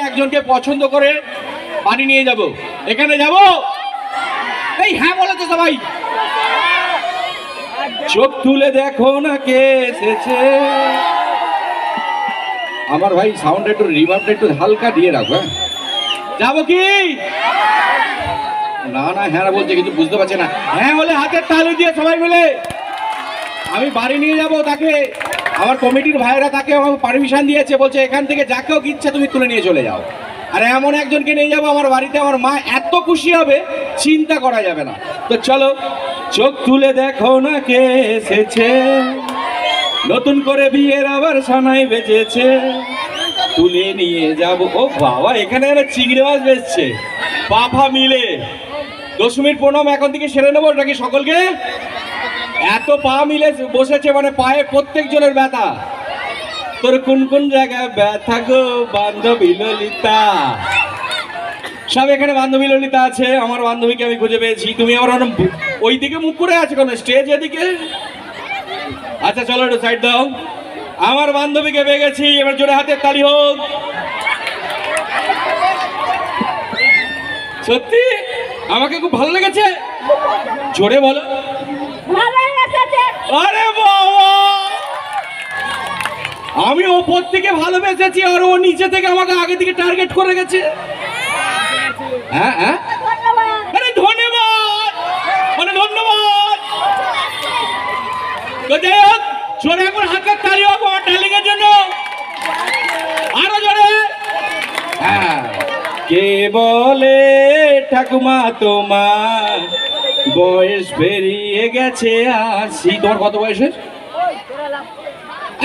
একজনকে পছন্দ করে বাড়ি নিয়ে যাব। এখানে যাব, এই হ্যাঁ বলে তো সবাই। চোখ তুলে দেখো না কে এসেছে। আমার ভাই সাউন্ড একটু রিভার্বটা একটু হালকা দিয়ে রাখো। যাবো কি না? না হ্যাঁ বলছে কিন্তু বুঝতে পারছে না। হ্যাঁ বলে হাতের তালি দিয়ে সবাই মিলে আমি বাড়ি নিয়ে যাব তাকে। আমার কমিটির ভাইরা তাকে পারমিশন দিয়েছে, বলছে এখান থেকে যাকেও ইচ্ছা তুমি তুলে নিয়ে চলে যাও। আর এমন একজনকে নিয়ে যাবো আমার বাড়িতে, আমার মা এত খুশি হবে চিন্তা করা যাবে না। তো চলো, চোখ তুলে দেখো না কে এসেছে, নতুন করে বিয়ের আবার সানাই বেজেছে, তুলে নিয়ে যাব। ও বাবা, এখানে চিংড়ি মাছ বেচছে বাবা মিলে। 10 মিনিট প্রণাম এখন থেকে সেরে নেবো নাকি সকলকে? এত পা মিলে বসেছে, মানে পায়ে প্রত্যেক জনের ব্যথা। তোর কোন কোন জায়গায় ব্যথা গো বান্ধবী ললিতা? সব এখানে বান্ধবী ললিতা আছে। আমার বান্ধবীকে আমি খুঁজে পেয়েছি। তুমি আমার ওই দিকে মুখ করে আছো কেন? স্টেজ এদিকে। আচ্ছা চলো একটু সাইড দাও। আমার বান্ধবীকে পেয়ে গেছি, এবার জোরে হাতের তালি হোক। সত্যি আমাকে খুব ভালো লেগেছে, জোরে বলো। আরে বাবা, আমি ওপর থেকে ভালোবেসেছি আর ও নিচে থেকে আমাকে আগে থেকে টার্গেট করে গেছে। হ্যাঁ হ্যাঁ, আরে ধন্যবাদ, মানে ধন্যবাদ। তো যাই হোক, জোরে একবার হাতের তালি হোক আমার ডার্লিং এর জন্য, আরো জোরে। হ্যাঁ, কে বলে ঠাকুমা তোমার বয়স বেরিয়ে গেছে 80? তোমার কত বয়সে?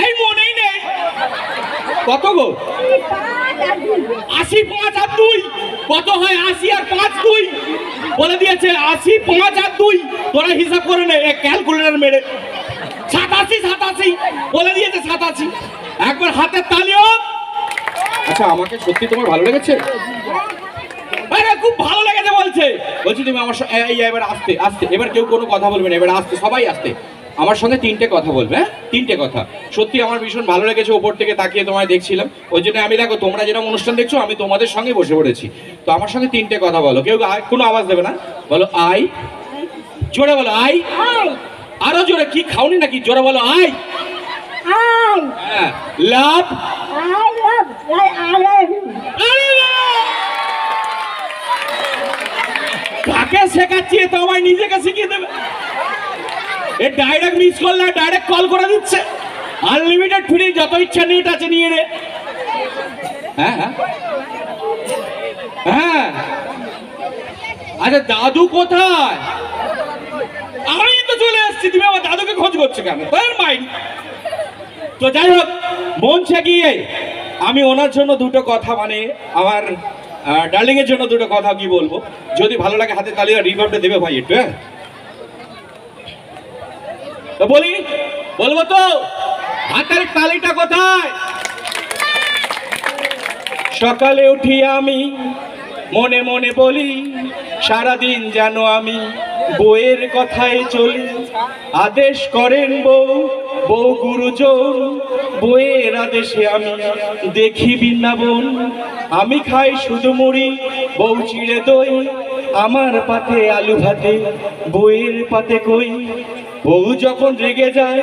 এই মনেই নেই। কত গো? 80 5 আর 2 কত হয়? 80 আর 5 2 বলে দিয়েছে। 80 5 আর 2 তোরা হিসাব করে নে ক্যালকুলেটর মেরে। 87 বলে দিয়েছে। 87। একবার হাতের তালি হোক। আচ্ছা, আমাকে সত্যি তোমার ভালো লেগেছে? আরে খুব ভালো লেগেছে বলছে। বলছি তুমি আমার এবার আস্তে আস্তে, এবার কেউ কোনো কথা বলবে না, এবার আস্তে, সবাই আস্তে আমার সঙ্গে 3টে কথা বলবে। হ্যাঁ, 3টে কথা। সত্যি আমার ভীষণ ভালো লেগেছে, ওপর থেকে তাকিয়ে তোমায় দেখছিলাম। ওই জন্য আমি, দেখো তোমরা যেরকম অনুষ্ঠান দেখছো আমি তোমাদের সঙ্গে বসে পড়েছি। তো আমার সঙ্গে 3টে কথা বলো। কেউ কোনো আওয়াজ দেবে না। বলো আই। জোরে বলো আই। আরো জোরে। কি খাওনি নাকি? জোরে বলো আই। হ্যাঁ, লাভ। কাকে শেখাচ্ছি? তো আমায় নিজেকে শিখিয়ে দেবে। এ ডাইরেক্ট মিস করলে ডাইরেক্ট কল করে দিচ্ছে। আনলিমিটেড ফ্রি, যত ইচ্ছা নেট আছে নিয়ে নে। হ্যাঁ হ্যাঁ হ্যাঁ। আচ্ছা দাদু কোথায়? আমি তো চলে আসছি, তুমি আমার দাদুকে খোঁজ করছো কেন? তার মাইন্ড। তো যাই হোক, মন গিয়ে আমি ওনার জন্য 2টো কথা, মানে আমার ডার্লিং এর জন্য 2টো কথা কি বলবো। যদি ভালো লাগে হাতে তালি আর রিভার্বটা দেবে ভাই একটু। হ্যাঁ তো বলি, বলবো তো? হাতের তালিটা কোথায়? সকালে উঠি আমি মনে মনে বলি, সারাদিন যেন আমি বউয়ের কথায় চলি। আদেশ করেন বউ, বউ গুরুজন, বউয়ের আদেশে আমি দেখি বৃন্দাবন। আমি খাই শুধু মুড়ি, বউ চিড়ে দই, আমার পাতে আলু ভাতে, বউয়ের পাতে কই। বউ যখন রেগে যায়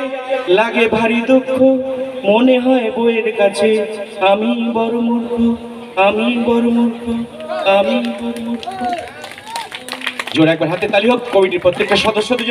লাগে ভারী দুঃখ, মনে হয় বউয়ের কাছে আমি বড় মূর্খ, আমি বড় মূর্খ, আমি বড় মূর্খ। জোরে একবার হাতে তালি হোক কমিটির প্রত্যেকটা সদস্যদের।